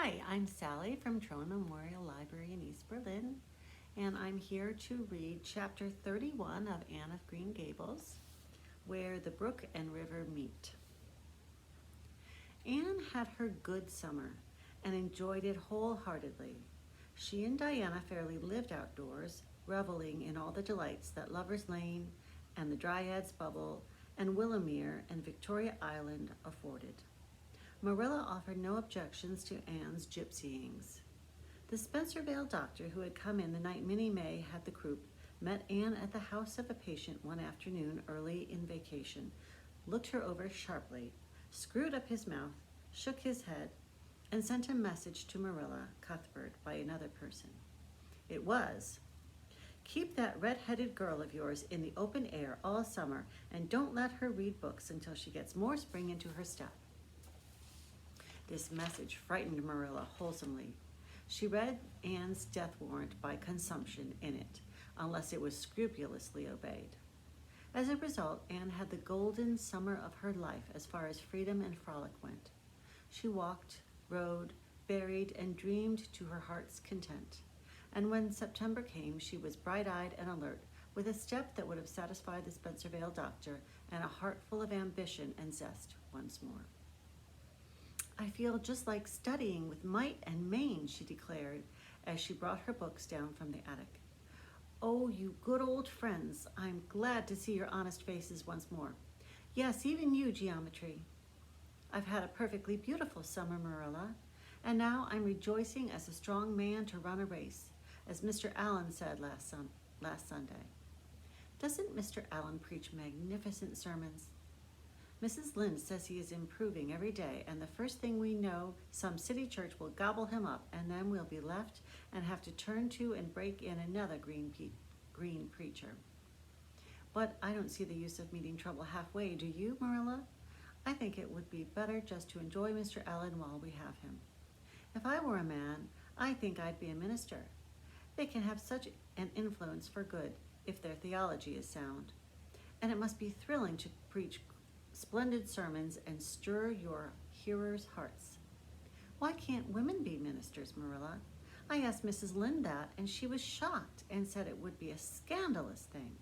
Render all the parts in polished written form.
Hi, I'm Sally from Troen Memorial Library in East Berlin, and I'm here to read chapter 31 of Anne of Green Gables, where the brook and river meet. Anne had her good summer and enjoyed it wholeheartedly. She and Diana fairly lived outdoors, reveling in all the delights that Lover's Lane and the Dryad's Bubble and Willowmere and Victoria Island afforded. Marilla offered no objections to Anne's gypsyings. The Spencervale doctor who had come in the night Minnie May had the croup met Anne at the house of a patient one afternoon early in vacation, looked her over sharply, screwed up his mouth, shook his head, and sent a message to Marilla Cuthbert by another person. It was, "Keep that red-headed girl of yours in the open air all summer and don't let her read books until she gets more spring into her step." This message frightened Marilla wholesomely. She read Anne's death warrant by consumption in it, unless it was scrupulously obeyed. As a result, Anne had the golden summer of her life as far as freedom and frolic went. She walked, rode, berried, and dreamed to her heart's content. And when September came, she was bright-eyed and alert, with a step that would have satisfied the Spencervale doctor and a heart full of ambition and zest once more. "I feel just like studying with might and main," she declared as she brought her books down from the attic. "Oh, you good old friends, I'm glad to see your honest faces once more. Yes, even you, geometry. I've had a perfectly beautiful summer, Marilla, and now I'm rejoicing as a strong man to run a race, as Mr. Allen said last Sunday. Doesn't Mr. Allen preach magnificent sermons? Mrs. Lynde says he is improving every day, and the first thing we know, some city church will gobble him up, and then we'll be left and have to turn to and break in another green preacher. But I don't see the use of meeting trouble halfway, do you, Marilla? I think it would be better just to enjoy Mr. Allen while we have him. If I were a man, I think I'd be a minister. They can have such an influence for good if their theology is sound. And it must be thrilling to preach splendid sermons and stir your hearers' hearts. Why can't women be ministers, Marilla? I asked Mrs. Lynde that, and she was shocked and said it would be a scandalous thing.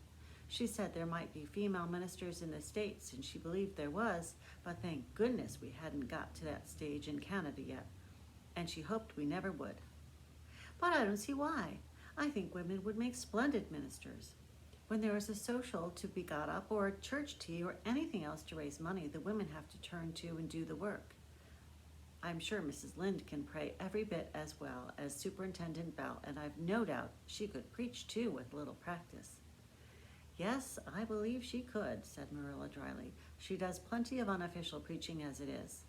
She said there might be female ministers in the States, and she believed there was, but thank goodness we hadn't got to that stage in Canada yet, and she hoped we never would. But I don't see why. I think women would make splendid ministers. When there is a social to be got up or a church tea or anything else to raise money, the women have to turn to and do the work. I'm sure Mrs. Lynde can pray every bit as well as Superintendent Bell, and I've no doubt she could preach too with little practice." "Yes, I believe she could," said Marilla dryly. "She does plenty of unofficial preaching as it is.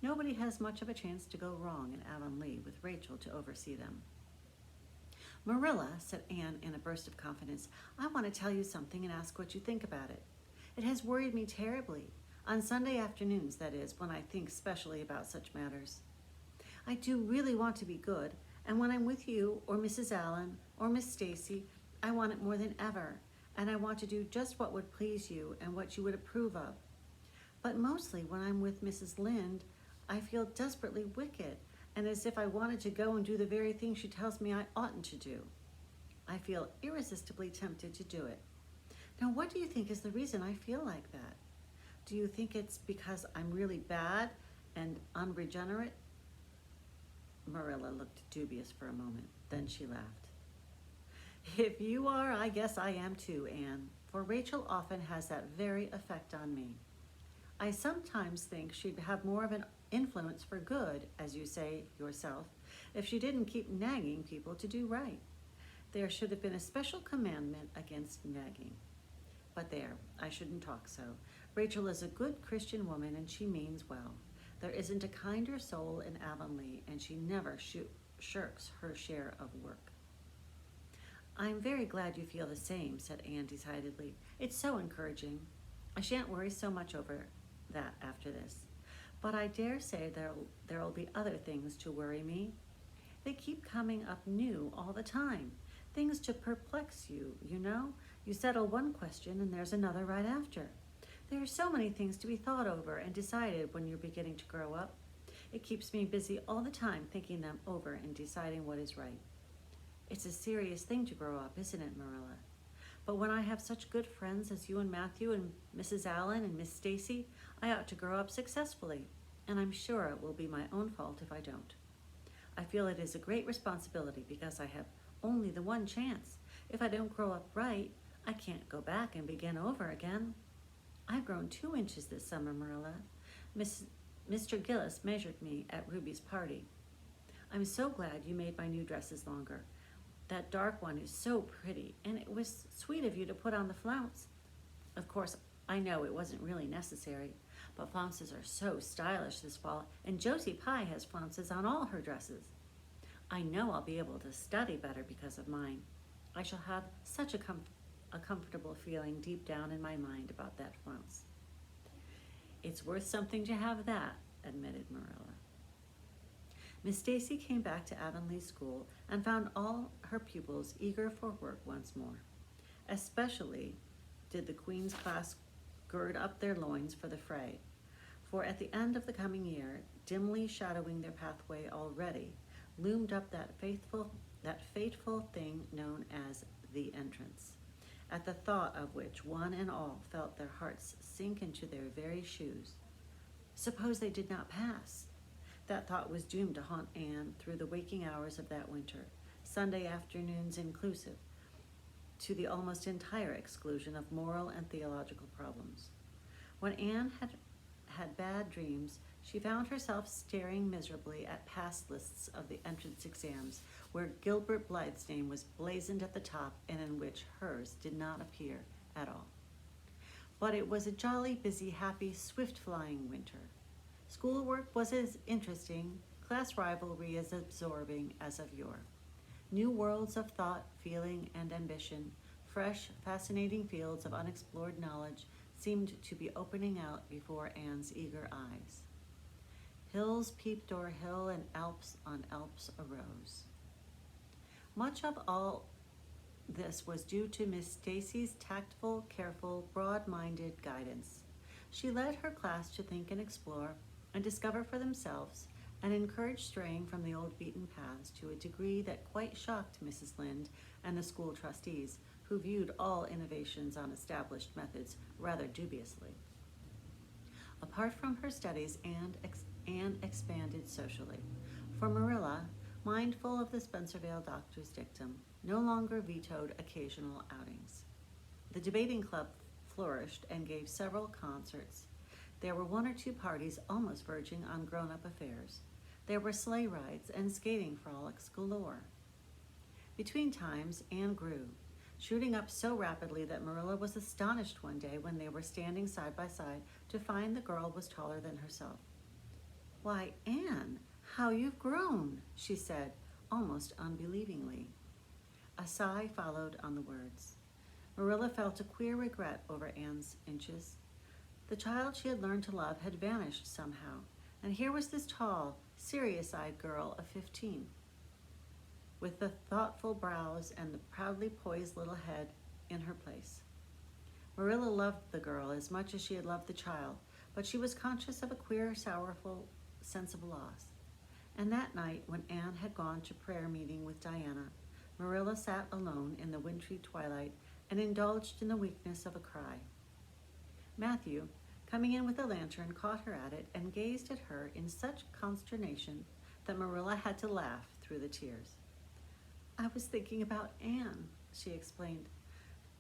Nobody has much of a chance to go wrong in Avonlea with Rachel to oversee them." "Marilla," said Anne in a burst of confidence, "I want to tell you something and ask what you think about it. It has worried me terribly, on Sunday afternoons, that is, when I think specially about such matters. I do really want to be good, and when I'm with you or Mrs. Allen or Miss Stacy, I want it more than ever, and I want to do just what would please you and what you would approve of. But mostly when I'm with Mrs. Lynde, I feel desperately wicked, and as if I wanted to go and do the very thing she tells me I oughtn't to do. I feel irresistibly tempted to do it. Now, what do you think is the reason I feel like that? Do you think it's because I'm really bad and unregenerate?" Marilla looked dubious for a moment. Then she laughed. "If you are, I guess I am too, Anne, for Rachel often has that very effect on me. I sometimes think she'd have more of an influence for good, as you say yourself, if she didn't keep nagging people to do right. There should have been a special commandment against nagging. But there, I shouldn't talk so. Rachel is a good Christian woman, and she means well. There isn't a kinder soul in Avonlea, and she never shirks her share of work." "I'm very glad you feel the same," said Anne decidedly. "It's so encouraging. I shan't worry so much over that after this. But I dare say there'll be other things to worry me. They keep coming up new all the time. Things to perplex you, you know. You settle one question and there's another right after. There are so many things to be thought over and decided when you're beginning to grow up. It keeps me busy all the time thinking them over and deciding what is right. It's a serious thing to grow up, isn't it, Marilla? But when I have such good friends as you and Matthew and Mrs. Allen and Miss Stacy, I ought to grow up successfully, and I'm sure it will be my own fault if I don't. I feel it is a great responsibility because I have only the one chance. If I don't grow up right, I can't go back and begin over again. I've grown 2 inches this summer, Marilla. Mr. Gillis measured me at Ruby's party. I'm so glad you made my new dresses longer. That dark one is so pretty, and it was sweet of you to put on the flounce. Of course, I know it wasn't really necessary, but flounces are so stylish this fall, and Josie Pye has flounces on all her dresses. I know I'll be able to study better because of mine. I shall have such a comfortable feeling deep down in my mind about that flounce. It's worth something to have that, admitted Marilla. Miss Stacy came back to Avonlea School and found all her pupils eager for work once more. Especially did the Queen's class gird up their loins for the fray, for at the end of the coming year, dimly shadowing their pathway already, loomed up that fateful thing known as the entrance, at the thought of which one and all felt their hearts sink into their very shoes. Suppose they did not pass? That thought was doomed to haunt Anne through the waking hours of that winter, Sunday afternoons inclusive, to the almost entire exclusion of moral and theological problems. When Anne had bad dreams, she found herself staring miserably at past lists of the entrance exams, where Gilbert Blythe's name was blazoned at the top and in which hers did not appear at all. But it was a jolly, busy, happy, swift-flying winter. Schoolwork was as interesting, class rivalry as absorbing as of yore. New worlds of thought, feeling, and ambition, fresh, fascinating fields of unexplored knowledge seemed to be opening out before Anne's eager eyes. Hills peeped o'er hill and Alps on Alps arose. Much of all this was due to Miss Stacy's tactful, careful, broad-minded guidance. She led her class to think and explore and discover for themselves, and encouraged straying from the old beaten paths to a degree that quite shocked Mrs. Lynde and the school trustees, who viewed all innovations on established methods rather dubiously. Apart from her studies, Anne expanded socially. For Marilla, mindful of the Spencervale doctor's dictum, no longer vetoed occasional outings. The debating club flourished and gave several concerts. There were 1 or 2 parties almost verging on grown-up affairs. There were sleigh rides and skating frolics galore. Between times, Anne grew, shooting up so rapidly that Marilla was astonished one day when they were standing side by side to find the girl was taller than herself. "Why, Anne, how you've grown," she said, almost unbelievingly. A sigh followed on the words. Marilla felt a queer regret over Anne's inches. The child she had learned to love had vanished somehow, and here was this tall, serious-eyed girl of 15, with the thoughtful brows and the proudly poised little head in her place. Marilla loved the girl as much as she had loved the child, but she was conscious of a queer, sorrowful sense of loss. And that night, when Anne had gone to prayer meeting with Diana, Marilla sat alone in the wintry twilight and indulged in the weakness of a cry. Matthew, coming in with a lantern, caught her at it and gazed at her in such consternation that Marilla had to laugh through the tears. "I was thinking about Anne," she explained.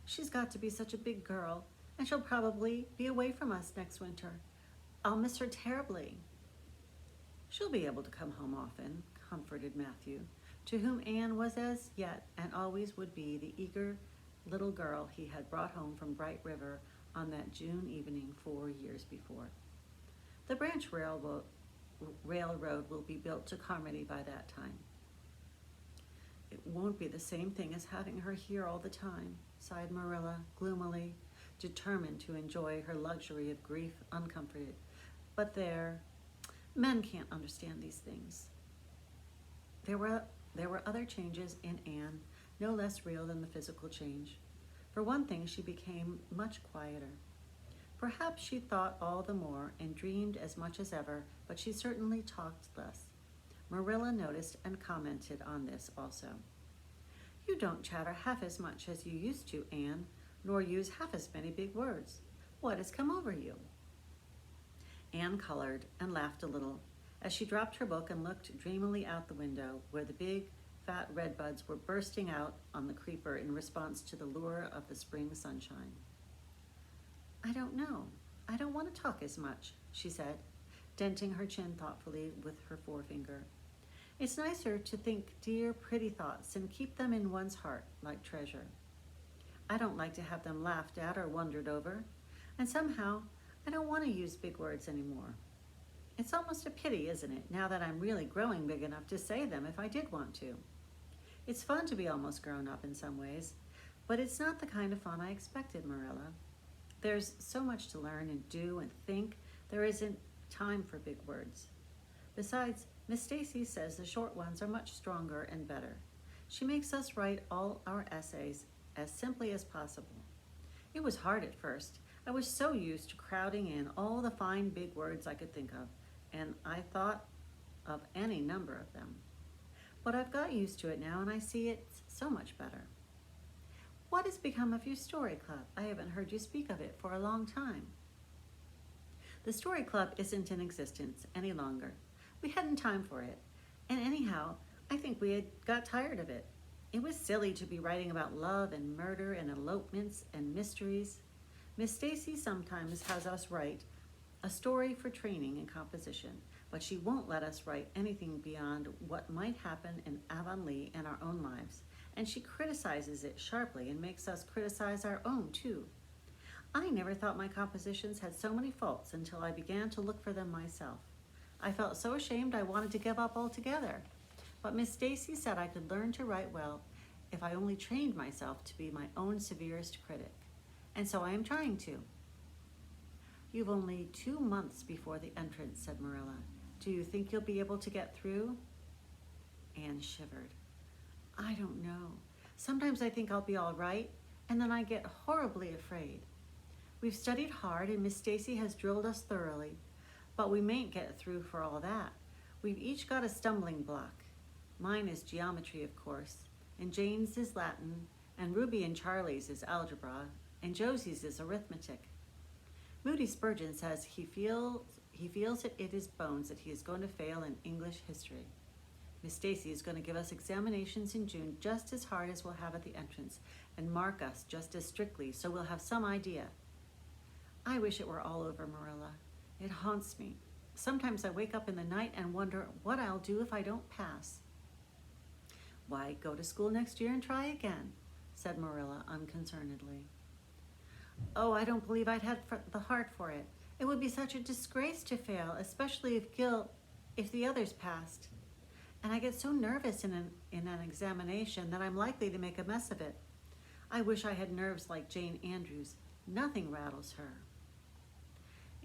"She's got to be such a big girl, and she'll probably be away from us next winter. I'll miss her terribly." "She'll be able to come home often," comforted Matthew, to whom Anne was as yet and always would be the eager little girl he had brought home from Bright River on that June evening 4 years before. "The branch railroad will be built to Carmody by that time." "It won't be the same thing as having her here all the time," sighed Marilla gloomily, determined to enjoy her luxury of grief uncomforted. "But there, men can't understand these things." There were other changes in Anne, no less real than the physical change. For one thing, she became much quieter. Perhaps she thought all the more and dreamed as much as ever, but she certainly talked less. Marilla noticed and commented on this also. You don't chatter half as much as you used to, Anne, nor use half as many big words. What has come over you? Anne colored and laughed a little as she dropped her book and looked dreamily out the window where the big, fat redbuds were bursting out on the creeper in response to the lure of the spring sunshine. I don't know. I don't want to talk as much, she said, denting her chin thoughtfully with her forefinger. It's nicer to think dear, pretty thoughts and keep them in one's heart like treasure. I don't like to have them laughed at or wondered over, and somehow I don't want to use big words anymore. It's almost a pity, isn't it, now that I'm really growing big enough to say them if I did want to. It's fun to be almost grown up in some ways, but it's not the kind of fun I expected, Marilla. There's so much to learn and do and think, there isn't time for big words. Besides, Miss Stacy says the short ones are much stronger and better. She makes us write all our essays as simply as possible. It was hard at first. I was so used to crowding in all the fine big words I could think of, and I thought of any number of them. But I've got used to it now, and I see it's so much better. What has become of your story club? I haven't heard you speak of it for a long time. The story club isn't in existence any longer. We hadn't time for it, and anyhow, I think we had got tired of it. It was silly to be writing about love and murder and elopements and mysteries. Miss Stacy sometimes has us write a story for training in composition, but she won't let us write anything beyond what might happen in Avonlea and our own lives, and she criticizes it sharply and makes us criticize our own too. I never thought my compositions had so many faults until I began to look for them myself. I felt so ashamed I wanted to give up altogether. But Miss Stacy said I could learn to write well if I only trained myself to be my own severest critic. And so I am trying to. You've only 2 months before the entrance, said Marilla. Do you think you'll be able to get through? Anne shivered. I don't know. Sometimes I think I'll be all right, and then I get horribly afraid. We've studied hard, and Miss Stacy has drilled us thoroughly, but we mayn't get through for all that. We've each got a stumbling block. Mine is geometry, of course, and Jane's is Latin, and Ruby and Charlie's is algebra, and Josie's is arithmetic. Moody Spurgeon says he feels it in his bones that he is going to fail in English history. Miss Stacy is going to give us examinations in June just as hard as we'll have at the entrance, and mark us just as strictly, so we'll have some idea. I wish it were all over, Marilla. It haunts me. Sometimes I wake up in the night and wonder what I'll do if I don't pass. Why, go to school next year and try again, said Marilla unconcernedly. Oh, I don't believe I'd have the heart for it. It would be such a disgrace to fail, especially if the others passed. And I get so nervous in an examination that I'm likely to make a mess of it. I wish I had nerves like Jane Andrews. Nothing rattles her.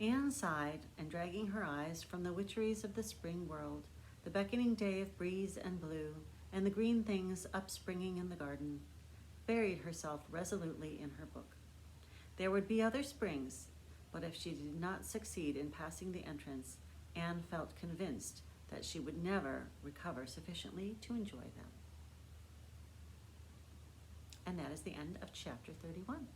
Anne sighed, and dragging her eyes from the witcheries of the spring world, the beckoning day of breeze and blue, and the green things upspringing in the garden, buried herself resolutely in her book. There would be other springs, but if she did not succeed in passing the entrance, Anne felt convinced that she would never recover sufficiently to enjoy them. And that is the end of chapter 31.